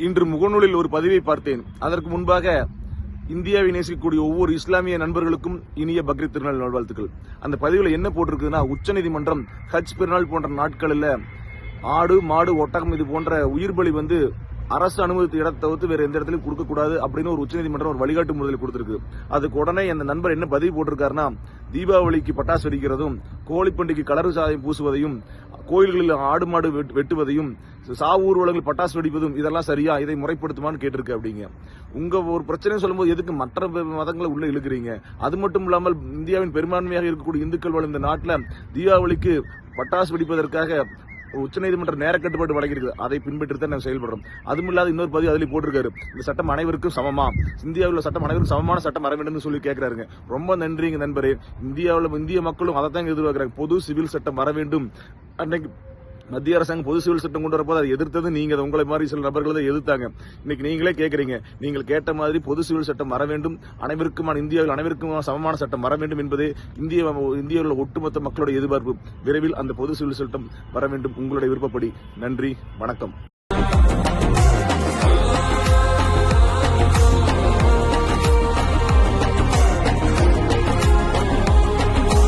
இன்று முகநூலில் ஒரு பதிவை பார்த்தேன். அதற்கு முன்பாக இந்தியாவை நேசிக்கக்கூடிய ஒவ்வொரு இஸ்லாமிய நண்பர்களுக்கும் இனிய பக்ரீத் திருநாள் நல்வாழ்த்துக்கள். அந்த பதிவில் என்ன போட்டிருக்குதுன்னா, உச்சநீதிமன்றம் ஹஜ் பெருநாள் போன்ற நாட்களில் ஆடு மாடு ஒட்டகம் இது போன்ற உயிர் பலி அரசு அனுமதித்த இடத்தை தவிர்த்து வேற எந்த இடத்துலையும் கொடுக்கக்கூடாது அப்படின்னு ஒரு உச்சநீதிமன்றம் ஒரு வழிகாட்டு முறையில் கொடுத்திருக்கு. அதுக்கு உடனே அந்த நண்பர் என்ன பதிவு போட்டிருக்காருன்னா, தீபாவளிக்கு பட்டாசு வெடிக்கிறதும், கோழிப்பண்டிக்கு கலரு சாயம் பூசுவதையும், கோயில்களில் ஆடு மாடு வெட்டுவதையும், சாவு ஊர்வலங்கள் பட்டாசு வெடிப்பதும் இதெல்லாம் சரியா, இதை முறைப்படுத்துமான்னு கேட்டிருக்கு. அப்படிங்க உங்க ஒரு பிரச்சனை சொல்லும்போது எதுக்கு மற்ற மதங்களை உள்ள இழுக்கிறீங்க? அது மட்டும் இல்லாமல் இந்தியாவின் பெரும்பான்மையாக இருக்கக்கூடிய இந்துக்கள் வாழ்ந்த நாட்டில் தீபாவளிக்கு பட்டாசு வெடிப்பதற்காக உச்சநீதிமன்றம் நேர கட்டுப்பாடு வழங்கியிருக்கு. அதை பின்பற்றித்தான் நாங்கள் செயல்படுறோம். அதுவும் இல்லாத இன்னொரு பதிவு அதில் போட்டிருக்காரு, இந்த சட்டம் அனைவருக்கும் சமமா, இந்தியாவில் சட்டம் அனைவருக்கும் சமமான சட்டம் வர வேண்டும் சொல்லி கேட்கிறாருங்க. ரொம்ப நன்றிங்க நண்பரே. இந்திய மக்களும் அதை தான் எதிர்பார்க்கிறாங்க. பொது சிவில் சட்டம் வர வேண்டும். அன்னைக்கு மத்திய அரசாங்கம் பொது சிவில் சட்டம் கொண்டு வரப்போது அதை எதிர்த்தது நீங்க, உங்களை மாதிரி சில நபர்கள் தான் எதிர்த்தாங்க. இன்னைக்கு நீங்களே கேட்கறீங்க, நீங்கள் கேட்ட மாதிரி பொது சிவில் சட்டம் வர வேண்டும், அனைவருக்குமான இந்தியாவில் அனைவருக்கும் சமமான சட்டம் வர வேண்டும் என்பதே இந்தியாவில் ஒட்டுமொத்த மக்களுடைய எதிர்பார்ப்பு. விரைவில் அந்த பொது சிவில் சட்டம் வர வேண்டும் உங்களுடைய விருப்பப்படி. நன்றி, வணக்கம்.